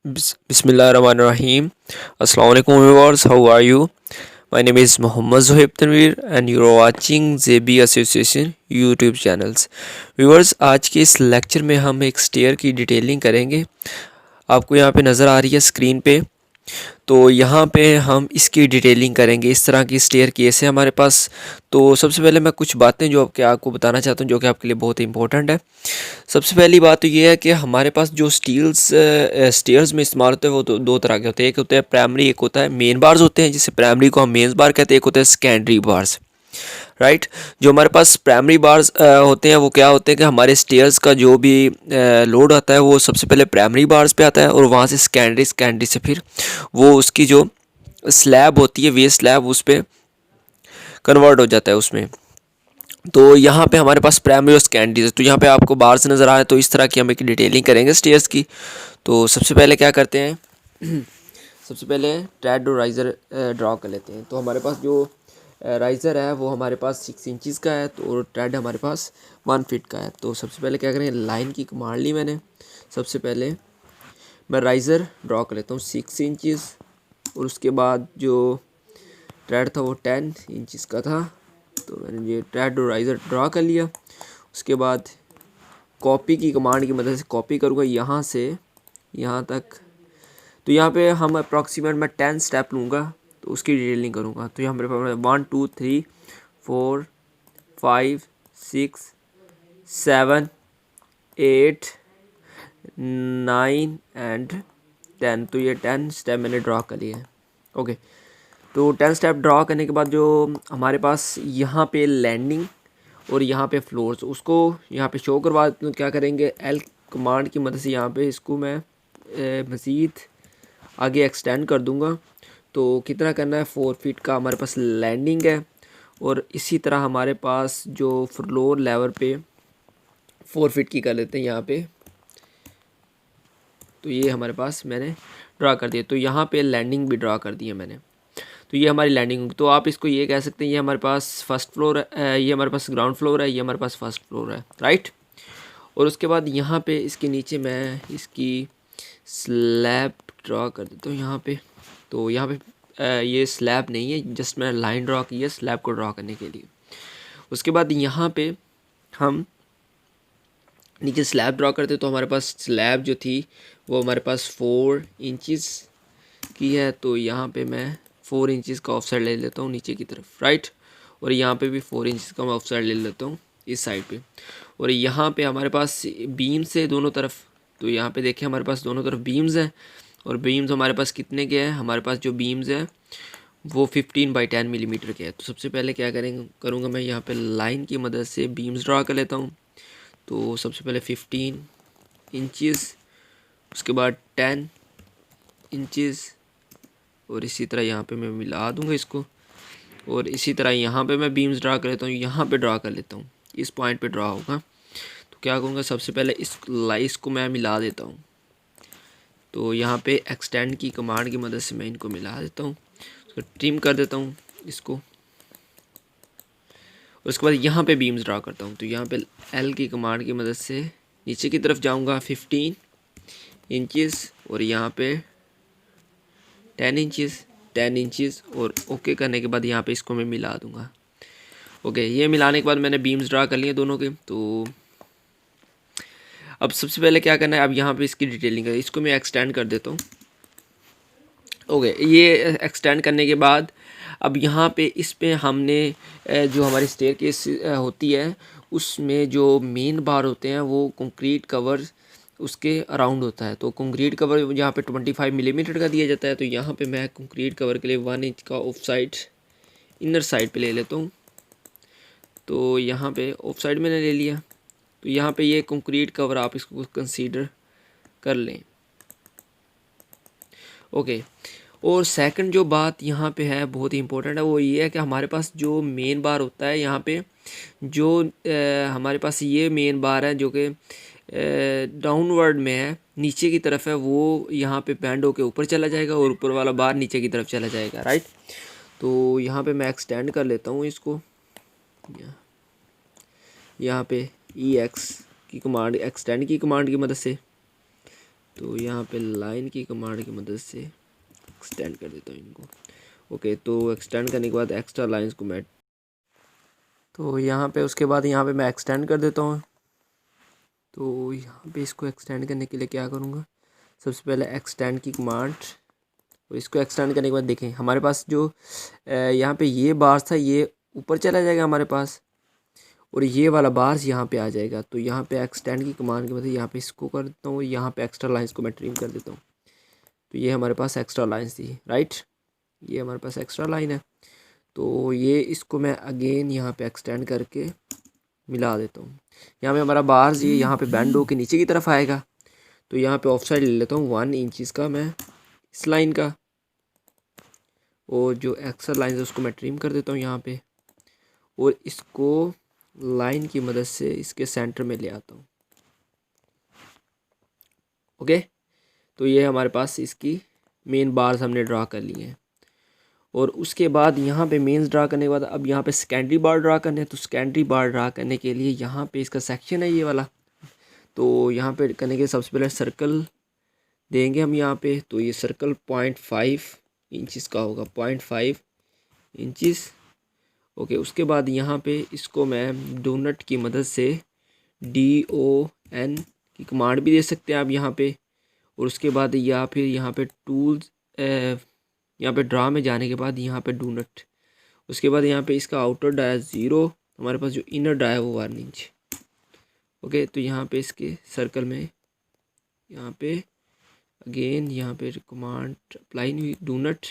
Bismillahirrahmanirrahim. Assalamu alaikum viewers. How are you? My name is Mohammad Zohaib Tanveer and you are watching JB Association YouTube channels. Viewers, आज के इस lecture में हम एक stair की detailing करेंगे। आपको यहाँ पे नज़र आ रही है स्क्रीन पे। तो यहाँ पे हम इसकी डिटेलिंग करेंगे। इस तरह की स्टेयर केस है हमारे पास। तो सबसे पहले मैं कुछ बातें जो आपको बताना चाहता हूँ जो कि आपके लिए बहुत ही इंपॉर्टेंट है। सबसे पहली बात तो ये है कि हमारे पास जो स्टेयर्स में इस्तेमाल होते हैं वो तो दो तरह के होते हैं। एक होता है प्राइमरी, एक होता है मेन बार्स होते हैं, जिसे प्राइमरी को हम मेन बार कहते हैं। एक होता है सेकेंडरी बार्स, राइट। जो हमारे पास प्राइमरी बार्स होते हैं वो क्या होते हैं कि हमारे स्टेयर्स का जो भी लोड आता है वो सबसे पहले प्राइमरी बार्स पे आता है और वहाँ से सेकेंडरी से फिर वो उसकी जो स्लैब होती है, वे स्लैब, उस पर कन्वर्ट हो जाता है उसमें। तो यहाँ पे हमारे पास प्राइमरी और सेकेंडरी है। तो यहाँ पे आपको बार्स नज़र आ रहे हैं। तो इस तरह की हम एक डिटेलिंग करेंगे स्टेयर्स की। तो सबसे पहले क्या करते हैं सबसे पहले ट्रैड और राइज़र ड्रॉ कर लेते हैं। तो हमारे पास जो राइज़र है वो हमारे पास 6 इंचज़ का है, तो ट्रैड हमारे पास 1 फीट का है। तो सबसे पहले क्या करें, लाइन की कमांड ली मैंने। सबसे पहले मैं राइज़र ड्रॉ कर लेता हूँ 6 इंचज़, और उसके बाद जो ट्रैड था वो 10 इंचज़ का था। तो मैंने ये ट्रैड और राइज़र ड्रॉ कर लिया। उसके बाद कॉपी की कमांड की मदद से कॉपी करूँगा यहाँ से यहाँ तक। तो यहाँ पे हम अप्रॉक्सीमेट मैं 10 स्टेप लूँगा, तो उसकी डिटेलिंग करूँगा। तो यहाँ मेरे पास 1 2 3 4 5 6 7 8 9 एंड 10। तो ये 10 स्टेप मैंने ड्रॉ कर लिए हैं। ओके, तो 10 स्टेप ड्रॉ करने के बाद जो हमारे पास यहाँ पे लैंडिंग और यहाँ पे फ्लोर्स, उसको यहाँ पे शो करवा देते हैं। क्या करेंगे, एल कमांड की मदद से यहाँ पे इसको मैं मज़ीद आगे एक्सटेंड कर दूँगा। तो कितना करना है, 4 फीट का हमारे पास लैंडिंग है, और इसी तरह हमारे पास जो फ्लोर लेवल पे 4 फीट की कर लेते हैं यहाँ पे। तो ये हमारे पास मैंने ड्रा कर दिया। तो यहाँ पे लैंडिंग भी ड्रा कर दी है मैंने। तो ये हमारी लैंडिंग होगी। तो आप इसको ये कह सकते हैं ये हमारे पास फर्स्ट फ्लोर है, ये हमारे पास ग्राउंड फ्लोर है, ये हमारे पास फर्स्ट फ्लोर है, राइट। और उसके बाद यहाँ पे इसके नीचे मैं इसकी स्लैब ड्रॉ कर देता हूँ यहाँ पे। तो यहाँ पे ये स्लैब नहीं है, जस्ट मैंने लाइन ड्रॉ की है स्लैब को ड्रॉ करने के लिए। उसके बाद यहाँ पे हम नीचे स्लैब ड्रॉ करते, तो हमारे पास स्लैब जो थी वो हमारे पास 4 इंचज़ की है। तो यहाँ पे मैं 4 इंचज़ का ऑफ साइड ले लेता हूँ नीचे की तरफ, राइट। और यहाँ पे भी 4 इंचज़ का मैं ऑफ साइड ले लेता हूँ इस साइड पे। और यहाँ पे हमारे पास बीम से दोनों तरफ, तो यहाँ पे देखिए हमारे पास दोनों तरफ बीम्स हैं। और बीम्स हमारे पास कितने के हैं, हमारे पास जो बीम्स हैं वो 15 बाई 10 मिलीमीटर के हैं। तो सबसे पहले क्या करूँगा मैं यहाँ पे लाइन की मदद से बीम्स ड्रा कर लेता हूँ। तो सबसे पहले 15 इंचज़, उसके बाद 10 इंचज़, और इसी तरह यहाँ पे मैं मिला दूँगा इसको। और इसी तरह यहाँ पे मैं बीम्स ड्रा कर लेता हूँ, यहाँ पे ड्रा कर लेता हूँ, इस पॉइंट पे ड्रा होगा। तो क्या करूँगा, सबसे पहले इस लाइस को मैं मिला देता हूँ। तो यहाँ पे एक्सटेंड की कमांड की मदद से मैं इनको मिला देता हूँ, उसको ट्रिम कर देता हूँ इसको। उसके बाद यहाँ पे बीम्स ड्रा करता हूँ। तो यहाँ पे एल की कमांड की मदद से नीचे की तरफ जाऊँगा 15 इंचज़, और यहाँ पे 10 इंचज़, और ओके करने के बाद यहाँ पे इसको मैं मिला दूँगा। ओके, ये मिलाने के बाद मैंने बीम्स ड्रा कर लिए दोनों के। तो अब सबसे पहले क्या करना है, अब यहाँ पे इसकी डिटेलिंग है, इसको मैं एक्सटेंड कर देता हूँ। ओके, ये एक्सटेंड करने के बाद अब यहाँ पे इस पे हमने जो हमारी स्टेयरकेस होती है उसमें जो मेन बार होते हैं वो कंक्रीट कवर उसके अराउंड होता है। तो कंक्रीट कवर यहाँ पे 25 मिलीमीटर का दिया जाता है। तो यहाँ पे मैं कंक्रीट कवर के लिए 1 इंच का ऑफ साइड इनर साइड पे ले लेता हूँ। तो यहाँ पे ऑफ साइड मैंने ले लिया। तो यहाँ पे ये कंक्रीट कवर आप इसको कंसीडर कर लें। ओके, और सेकंड जो बात यहाँ पे है बहुत ही इंपॉर्टेंट है, वो ये है कि हमारे पास जो मेन बार होता है यहाँ पे जो हमारे पास ये मेन बार है जो कि डाउनवर्ड में है, नीचे की तरफ है, वो यहाँ पे बैंड होके ऊपर चला जाएगा और ऊपर वाला बार नीचे की तरफ चला जाएगा, राइट। तो यहाँ पे मैं एक्सटेंड कर लेता हूँ इसको। यहाँ पे EX की कमांड, एक्सटेंड की कमांड की मदद से तो यहाँ पे लाइन की कमांड की मदद से एक्सटेंड कर देता हूँ इनको। ओके, तो एक्सटेंड करने के बाद एक्स्ट्रा लाइंस को मैं, तो यहाँ पे उसके बाद यहाँ पे मैं एक्सटेंड कर देता हूँ। तो यहाँ पे इसको एक्सटेंड करने के लिए क्या करूँगा, सबसे पहले एक्सटेंड की कमांड, तो इसको एक्सटेंड करने के बाद देखें हमारे पास जो यहाँ पे ये बार्स था ये ऊपर चला जाएगा हमारे पास, और ये वाला बार्स यहाँ पे आ जाएगा। तो यहाँ पे एक्सटेंड की कमांड की मतलब यहाँ पे इसको कर देता हूँ, यहाँ पे एक्स्ट्रा लाइंस को मैं ट्रिम कर देता हूँ। तो ये हमारे पास एक्स्ट्रा लाइंस थी, राइट, ये हमारे पास एक्स्ट्रा लाइन है। तो ये इसको मैं अगेन यहाँ पे एक्सटेंड करके मिला देता हूँ। यहाँ पे हमारा बार्स ये यहाँ पे बैंड होके नीचे की तरफ आएगा। तो यहाँ पे ऑफ साइड ले लेता हूँ 1 इंचज़ का मैं इस लाइन का, और जो एक्स्ट्रा लाइन है उसको मैं ट्रिम कर देता हूँ यहाँ पे, और इसको लाइन की मदद से इसके सेंटर में ले आता हूँ। ओके, तो ये हमारे पास इसकी मेन बार्स हमने ड्रा कर लिए हैं। और उसके बाद यहाँ पे मेंस ड्रा करने के बाद अब यहाँ पे सेकेंडरी बार ड्रा करने हैं। तो सेकेंडरी बार ड्रा करने के लिए यहाँ पे इसका सेक्शन है ये वाला, तो यहाँ पे करने के सबसे पहले सर्कल देंगे हम यहाँ पे। तो ये सर्कल 0.5 इंचज़ का होगा, 0.5 इंचज़। ओके, उसके बाद यहाँ पे इसको मैं डोनट की मदद से DON की कमांड भी दे सकते हैं आप यहाँ पे। और उसके बाद या फिर यहाँ पे टूल्स, यहाँ पे ड्रा में जाने के बाद यहाँ पे डोनट, उसके बाद यहाँ पे इसका आउटर डाया 0, हमारे पास जो इनर डाया वो 1 इंच। ओके, तो यहाँ पे इसके सर्कल में यहाँ पे अगेन यहाँ पे कमांड अप्लाई नहीं हुई, डोनट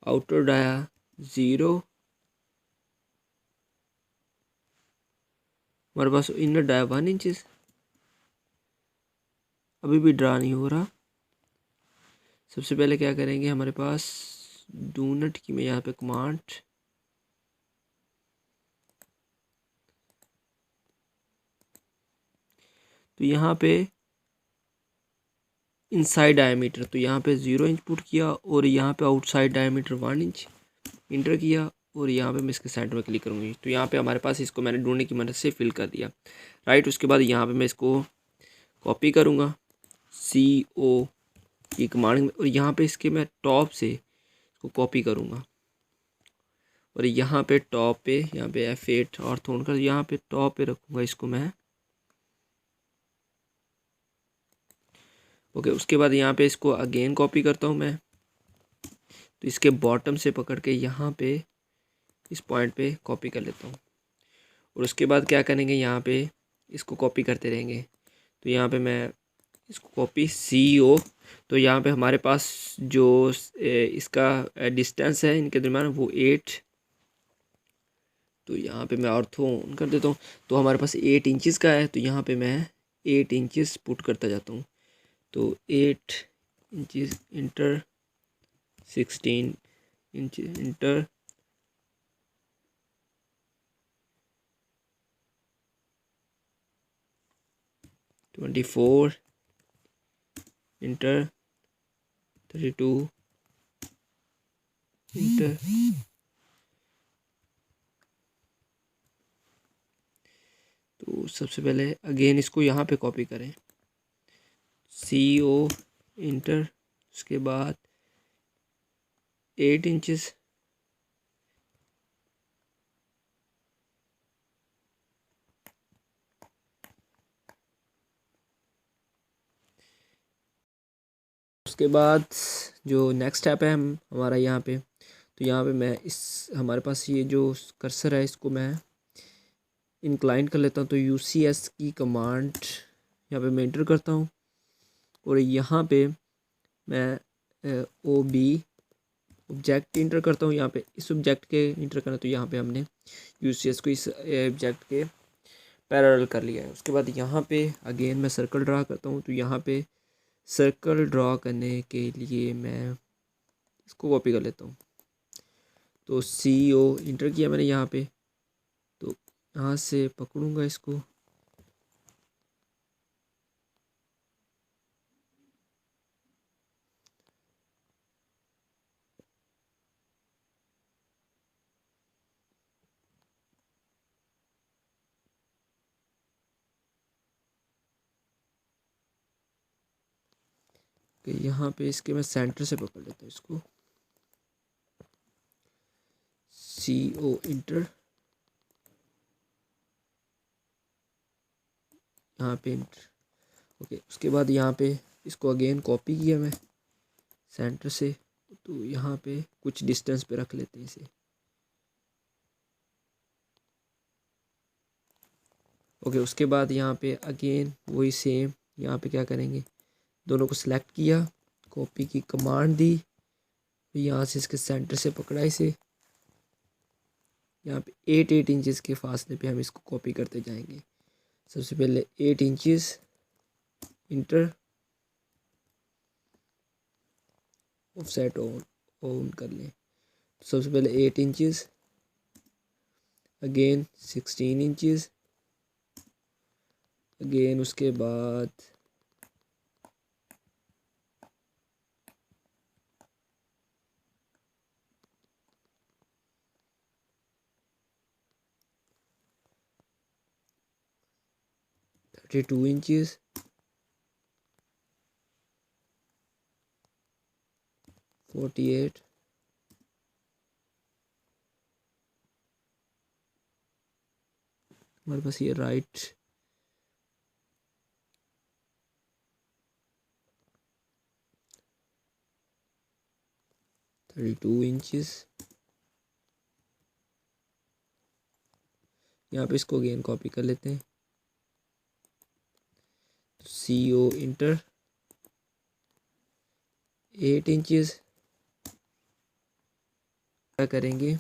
आउटर डाया 0, हमारे पास इनर डाया 1 इंचज़, अभी भी ड्रा नहीं हो रहा। सबसे पहले क्या करेंगे, हमारे पास डोनट की मैं यहाँ पे कमांड, तो यहाँ पे इनसाइड डायमीटर, तो यहाँ पे 0 इंच पुट किया, और यहाँ पे आउटसाइड डायमीटर 1 इंच इंटर किया, और यहाँ पे मैं इसके सेंटर में क्लिक करूँगी। तो यहाँ पे हमारे पास इसको मैंने ढूंढने की मदद से फिल कर दिया, राइट। उसके बाद यहाँ पे मैं इसको कॉपी करूँगा CO की कमांड में, और यहाँ पे इसके मैं टॉप से इसको कॉपी करूँगा, और यहाँ पे टॉप पे यहाँ पे F8 और ऑर्थोन कर यहाँ पे टॉप पे रखूँगा इसको मैं। ओके, उसके बाद यहाँ पे इसको अगेन कॉपी करता हूँ मैं, तो इसके बॉटम से पकड़ के यहाँ पे इस पॉइंट पे कॉपी कर लेता हूँ। और उसके बाद क्या करेंगे, यहाँ पे इसको कॉपी करते रहेंगे। तो यहाँ पे मैं इसको कॉपी CO, तो यहाँ पे हमारे पास जो इसका डिस्टेंस है इनके दरम्यान वो 8, तो यहाँ पे मैं ऑर्थो कर देता हूँ। तो हमारे पास 8 इंचज़ का है, तो यहाँ पे मैं 8 इंचज़ पुट करता जाता हूँ। तो 8 inches inter 16 inch inter 24 inter 32 inter, तो सबसे पहले अगेन इसको यहाँ पे कॉपी करें, CO इंटर, उसके बाद 8 इंचज़, उसके बाद जो नेक्स्ट स्टेप है हम हमारा यहाँ पे, तो यहाँ पे मैं इस हमारे पास ये जो कर्सर है इसको मैं इंक्लाइन कर लेता हूँ। तो UCS की कमांड यहाँ पे मैं इंटर करता हूँ, और यहाँ पे मैं OB ऑब्जेक्ट इंटर करता हूँ। यहाँ पे इस ऑब्जेक्ट के इंटर करना, तो यहाँ पे हमने UCS को इस ऑब्जेक्ट के पैरेलल कर लिया है। उसके बाद यहाँ पे अगेन मैं सर्कल ड्रा करता हूँ। तो यहाँ पे सर्कल ड्रा करने के लिए मैं इसको कॉपी कर लेता हूँ। तो CO इंटर किया मैंने यहाँ पे, तो यहाँ से पकड़ूंगा इसको, कि यहाँ पे इसके मैं सेंटर से पकड़ लेता हूँ इसको, CO इंटर, यहाँ पे इंटर। ओके, उसके बाद यहाँ पे इसको अगेन कॉपी किया मैं सेंटर से, तो यहाँ पे कुछ डिस्टेंस पे रख लेते हैं इसे। ओके, उसके बाद यहाँ पे अगेन वही सेम, यहाँ पे क्या करेंगे, दोनों को सिलेक्ट किया, कॉपी की कमांड दी, यहाँ से इसके सेंटर से पकड़ा इसे, यहाँ पे 8 इंचेस के फासले पे हम इसको कॉपी करते जाएंगे। सबसे पहले 8 इंचेस इंटर, ऑफसेट ऑन कर लें। तो सबसे पहले 8 इंचेस, अगेन 16 इंचेस, अगेन उसके बाद 32 इंचेस, 48, हमारे पास ये राइट 32 इंचेस, यहाँ पे इसको अगेन कॉपी कर लेते हैं, तो CO इंटर 8 इंचेस, क्या करेंगे,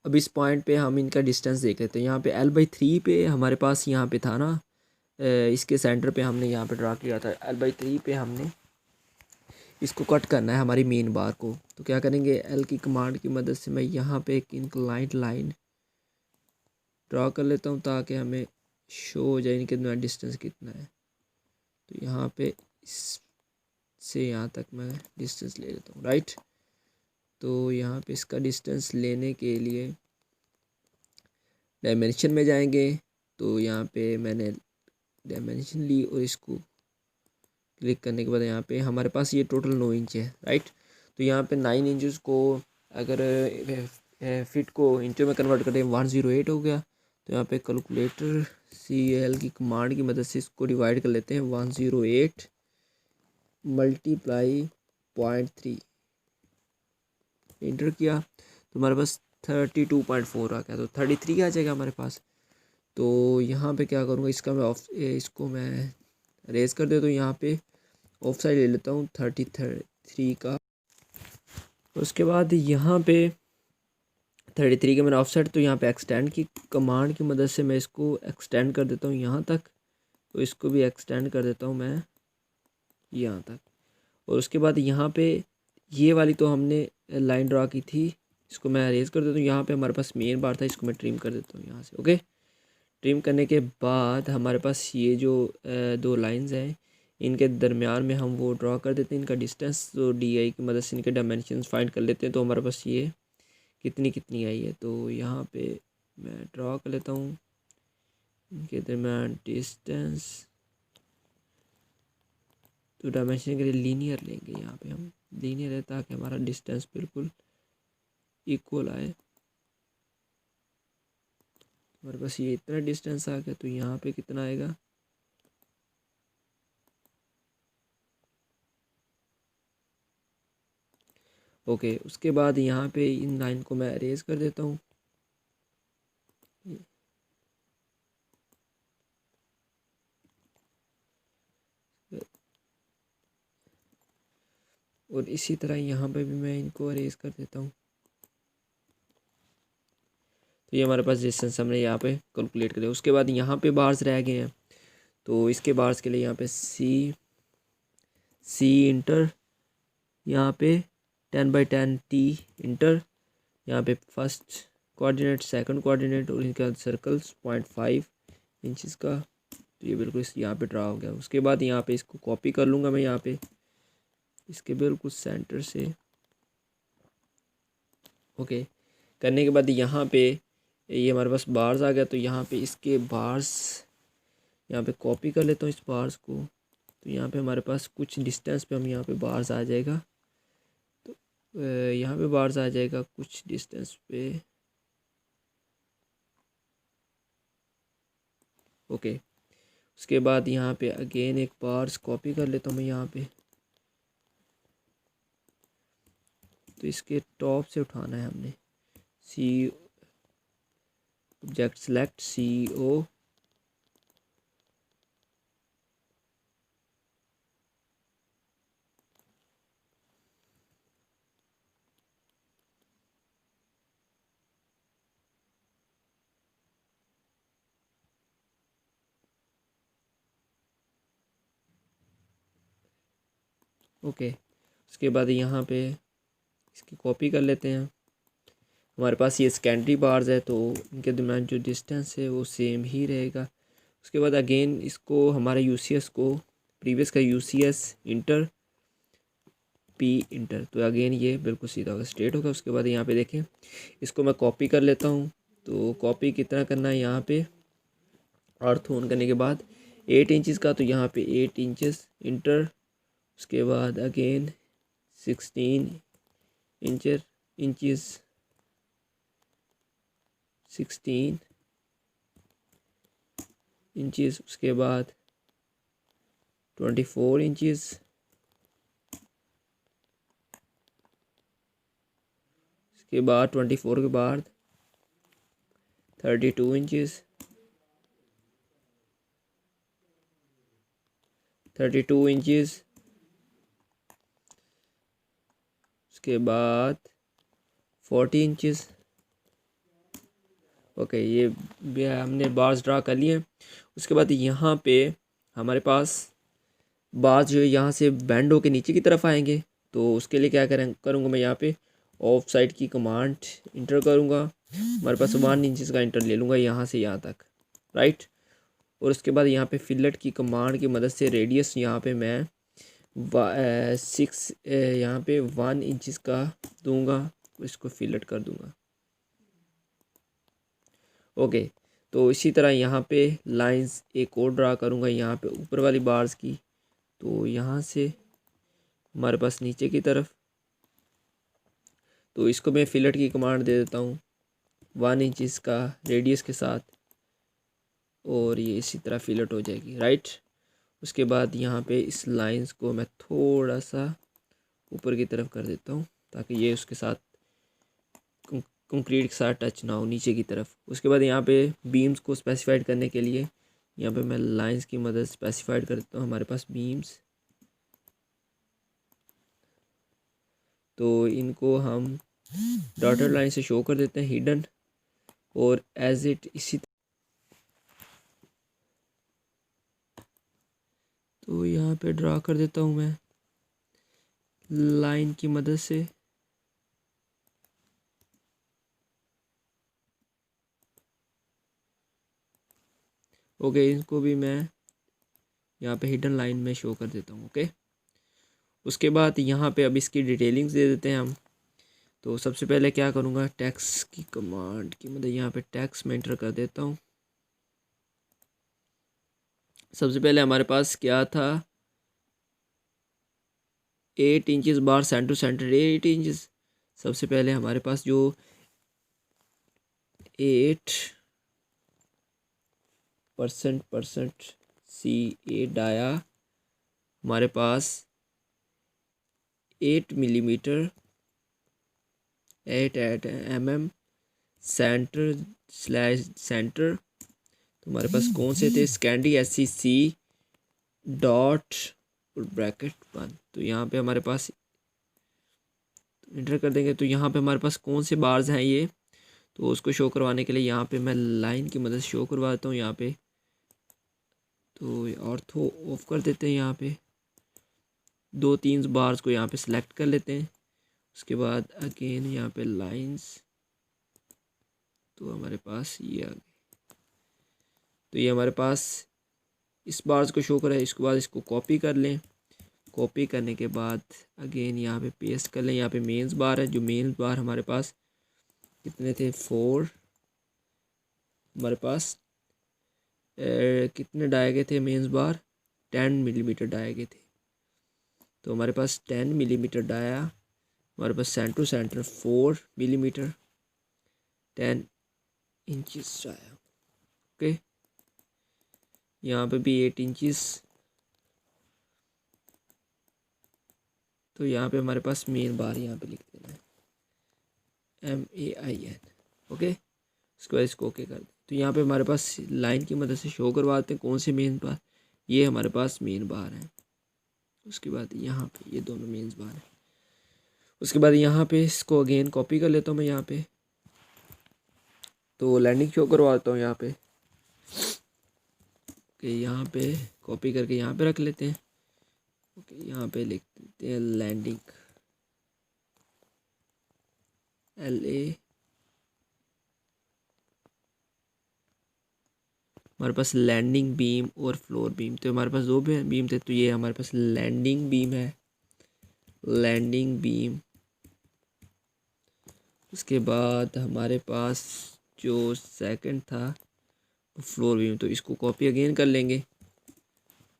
अब इस पॉइंट पे हम इनका डिस्टेंस देख लेते हैं। यहाँ पे L/3 पे हमारे पास यहाँ पे था ना, इसके सेंटर पे हमने यहाँ पे ड्रा किया था, L/3 पे हमने इसको कट करना है हमारी मेन बार को। तो क्या करेंगे, L की कमांड की मदद से मैं यहाँ पे एक इंक्लाइंड लाइन ड्रा कर लेता हूँ ताकि हमें शो हो जाए इनके दरमियान डिस्टेंस कितना है। तो यहाँ पे इससे यहाँ तक मैं डिस्टेंस ले लेता हूँ, राइट। तो यहाँ पे इसका डिस्टेंस लेने के लिए डायमेंशन में जाएंगे, तो यहाँ पे मैंने डायमेंशन ली और इसको क्लिक करने के बाद यहाँ पे हमारे पास ये टोटल 9 इंच है, राइट। तो यहाँ पे 9 इंचज़ को अगर फिट को इंचों में कन्वर्ट करें 108 हो गया। तो यहाँ पे कैलकुलेटर CL की कमांड की मदद से इसको डिवाइड कर लेते हैं, 108 मल्टीप्लाई 0.3, इंटर किया तो हमारे पास 32.4 आ गया। तो 33 आ जाएगा हमारे पास। तो यहाँ पे क्या करूँगा, इसको मैं रेज कर देता हूँ, यहाँ पे ऑफ साइड ले लेता हूँ 33 का। उसके बाद यहाँ पे 33 का मैंने ऑफ साइड, तो यहाँ पे एक्सटेंड की कमांड की मदद से मैं इसको एक्सटेंड कर देता हूँ यहाँ तक। तो इसको भी एक्सटेंड कर देता हूँ मैं यहाँ तक। और उसके बाद यहाँ पे ये वाली तो हमने लाइन ड्रा की थी, इसको मैं अरेज कर देता हूँ। यहाँ पे हमारे पास मेन बार था, इसको मैं ट्रिम कर देता हूँ यहाँ से। ओके, ट्रिम करने के बाद हमारे पास ये जो 2 लाइंस हैं, इनके दरमियान में हम वो ड्रा कर देते हैं इनका डिस्टेंस। तो DI की मदद से इनके डायमेंशंस फाइंड कर लेते हैं। तो हमारे पास ये कितनी आई है, तो यहाँ पे मैं ड्रा कर लेता हूँ इनके दरमियान डिस्टेंस। तो डायमेंशन के लिए लीनियर लेंगे, यहाँ पे हम लीनियर है ताकि हमारा डिस्टेंस बिल्कुल इक्वल आए। हमारे पास ये इतना डिस्टेंस आ गया, तो यहाँ पे कितना आएगा, ओके। उसके बाद यहाँ पे इन लाइन को मैं अरेज कर देता हूँ। और इसी तरह यहाँ पे भी मैं इनको अरेज कर देता हूँ। तो ये हमारे पास डिस्टेंस हमने यहाँ पे कैलकुलेट कर दिया। उसके बाद यहाँ पे बार्स रह गए हैं, तो इसके बार्स के लिए यहाँ पे C इंटर, यहाँ पे 10/10 T इंटर, यहाँ पे फर्स्ट कोऑर्डिनेट, सेकंड कोऑर्डिनेट और इनका सर्कल्स 0.5 इंचज़ का। तो ये बिल्कुल यहाँ पे ड्रा हो गया। उसके बाद यहाँ पे इसको कॉपी कर लूँगा मैं यहाँ पे इसके बिल्कुल सेंटर से। ओके, करने के बाद यहाँ पे ये हमारे पास बार्स आ गया। तो यहाँ पे इसके बार्स यहाँ पे कॉपी कर लेता हूँ इस बार्स को। तो यहाँ पे हमारे पास कुछ डिस्टेंस पे हम यहाँ पे बार्स आ जाएगा। तो यहाँ पे बार्स आ जाएगा कुछ डिस्टेंस पे। ओके, उसके बाद यहाँ पे अगेन एक बार्स कॉपी कर लेता हूँ मैं यहाँ पे। तो इसके टॉप से उठाना है हमने। सी ऑब्जेक्ट सेलेक्ट CO, ओके। उसके बाद यहाँ पे इसकी कॉपी कर लेते हैं। हमारे पास ये सेकेंडरी बार्स है तो इनके दरम्यान जो डिस्टेंस है वो सेम ही रहेगा। उसके बाद अगेन इसको हमारे UCS को प्रीवियस का UCS इंटर P इंटर, तो अगेन ये बिल्कुल सीधा होगा, स्ट्रेट होगा। उसके बाद यहाँ पे देखें, इसको मैं कॉपी कर लेता हूँ। तो कॉपी कितना करना है यहाँ पे, अर्थ ऑन करने के बाद 8 इंचज़ का, तो यहाँ पे 8 इंचज़ इंटर। उसके बाद अगेन 16 इंचज़ 16 इंचज़। उसके बाद 24 इंचज़। उसके बाद 24 के बाद 32 इंचज़। 32 इंचज़। उसके बाद 40 इंचज़। ओके, ये भी हमने बार्स ड्रा कर लिए। उसके बाद यहाँ पे हमारे पास बार्स जो है यहाँ से बैंड होके नीचे की तरफ आएंगे। तो उसके लिए क्या करूँगा मैं यहाँ पे ऑफ साइड की कमांड इंटर करूँगा। हमारे पास 1 इंचज़ का इंटर ले लूँगा यहाँ से यहाँ तक, राइट। और उसके बाद यहाँ पे फिलेट की कमांड की मदद से रेडियस यहाँ पे मैं 6 यहाँ पे 1 इंचज़ का दूंगा, इसको फिलेट कर दूंगा। ओके, तो इसी तरह यहाँ पे लाइंस एक और ड्रा करूँगा यहाँ पे ऊपर वाली बार्स की। तो यहाँ से हमारे पास नीचे की तरफ, तो इसको मैं फिलेट की कमांड दे देता हूँ 1 इंचज़ का रेडियस के साथ, और ये इसी तरह फिलेट हो जाएगी, राइट। उसके बाद यहाँ पे इस लाइंस को मैं थोड़ा सा ऊपर की तरफ कर देता हूँ ताकि ये उसके साथ कंक्रीट के साथ टच ना हो नीचे की तरफ। उसके बाद यहाँ पे बीम्स को स्पेसिफाइड करने के लिए यहाँ पे मैं लाइंस की मदद स्पेसिफाइड कर देता हूँ हमारे पास बीम्स। तो इनको हम डॉटेड लाइन से शो कर देते हैं हिडन, और एज इट इसी तो यहाँ पे ड्रा कर देता हूँ मैं लाइन की मदद से। ओके, इनको भी मैं यहाँ पे हिडन लाइन में शो कर देता हूँ। ओके, उसके बाद यहाँ पे अब इसकी डिटेलिंग्स दे देते हैं हम। तो सबसे पहले क्या करूँगा, टैक्स की कमांड की मदद यहाँ पे टैक्स में एंटर कर देता हूँ। सबसे पहले हमारे पास क्या था, 8 इंचज़ बार सेंटर टू सेंटर 8 इंचज़। सबसे पहले हमारे पास जो 8% C8 डाया हमारे पास 8 मिलीमीटर 8 mm सेंटर। तो हमारे पास कौन से थे, स्कैंडी SCC डॉट ब्रैकेट 1। तो यहाँ पे हमारे पास इंटर कर देंगे। तो यहाँ पे हमारे पास कौन से बार्स हैं ये, तो उसको शो करवाने के लिए यहाँ पे मैं लाइन की मदद शो करवा देता हूँ यहाँ पे। तो ऑर्थो ऑफ कर देते हैं, यहाँ पे 2-3 बार्स को यहाँ पे सिलेक्ट कर लेते हैं। उसके बाद अगेन यहाँ पे लाइंस, तो हमारे पास ये आ गए। तो ये हमारे पास इस बार्स को शो करा है। इसके बाद इसको कॉपी कर लें। कॉपी करने के बाद अगेन यहाँ पे पेस्ट कर लें। यहाँ पे मेंस बार है, जो मेंस बार हमारे पास कितने थे, 4 हमारे पास कितने डाए गए थे मेंस बार, 10 मिलीमीटर डाया गए थे। तो हमारे पास 10 मिलीमीटर डाया, हमारे पास centre to centre 4 millimetre 10 inches dia. Okay, यहाँ पे भी 8 इंचज़। तो यहाँ पे हमारे पास मेन बार यहाँ पे लिख देना है MAIN। ओके, उसके बाद इसको ओके कर दें। तो यहाँ पे हमारे पास लाइन की मदद से शो करवाते हैं कौन से मेन बार। ये हमारे पास मेन बार है। उसके बाद यहाँ पे ये दोनों मेन बार हैं। उसके बाद यहाँ पे इसको अगेन कॉपी कर लेता हूँ मैं यहाँ पे। तो लैंडिंग शो करवाता हूँ यहाँ पे। ओके, यहाँ पे कॉपी करके यहाँ पे रख लेते हैं। ओके, यहाँ पे लिख देते हैं लैंडिंग LA। हमारे पास लैंडिंग बीम और फ्लोर बीम, तो हमारे पास दो बीम थे। तो ये हमारे पास लैंडिंग बीम है, लैंडिंग बीम। उसके बाद हमारे पास जो सेकंड था फ्लोर बीम, तो इसको कॉपी अगेन कर लेंगे,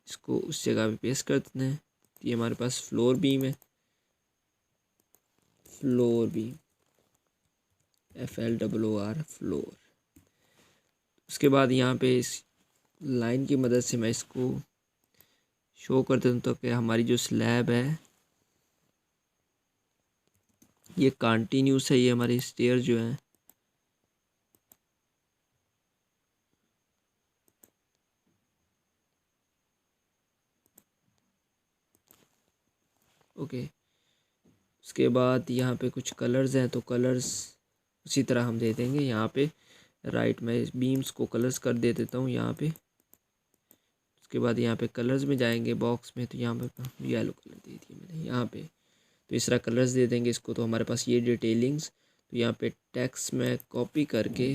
इसको उस जगह पे पेस्ट कर देते हैं। ये हमारे पास फ्लोर बीम है, फ्लोर बीम FLOOR फ्लोर। उसके बाद यहाँ पे इस लाइन की मदद से मैं इसको शो कर देता हूँ। तो कि हमारी जो स्लैब है ये कंटिन्यूस है, ये हमारी स्टेयर जो है ओके। उसके बाद यहाँ पे कुछ कलर्स हैं, तो कलर्स उसी तरह हम दे देंगे। यहाँ पे राइट में बीम्स को कलर्स कर दे देता हूँ यहाँ पे। उसके बाद यहाँ पे कलर्स में जाएंगे बॉक्स में, तो यहाँ पे येलो कलर दे दिया मैंने यहाँ पे। तो इस तरह कलर्स दे देंगे इसको। तो हमारे पास ये डिटेलिंग्स, तो यहाँ पे टेक्स्ट में कॉपी करके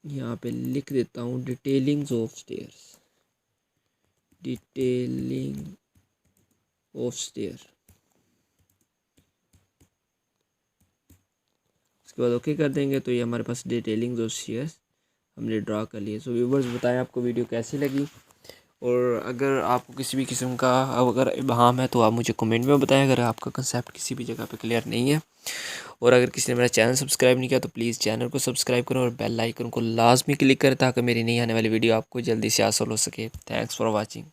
यहाँ पे लिख देता हूँ detailings of stairs, detailing of stair. उसके बाद ओके कर देंगे। तो ये हमारे पास डिटेलिंग्स ऑफ स्टेयर्स हमने ड्रा कर लिए। सो व्यूवर्स, बताएं आपको वीडियो कैसी लगी, और अगर आपको किसी भी किस्म का अगर इबाहम है तो आप मुझे कमेंट में बताएं, अगर आपका कंसेप्ट किसी भी जगह पे क्लियर नहीं है। और अगर किसी ने मेरा चैनल सब्सक्राइब नहीं किया तो प्लीज़ चैनल को सब्सक्राइब करें और बेल आइकन को लाजमी क्लिक करें, ताकि मेरी नई आने वाली वीडियो आपको जल्दी से हासिल हो सके। Thanks for watching.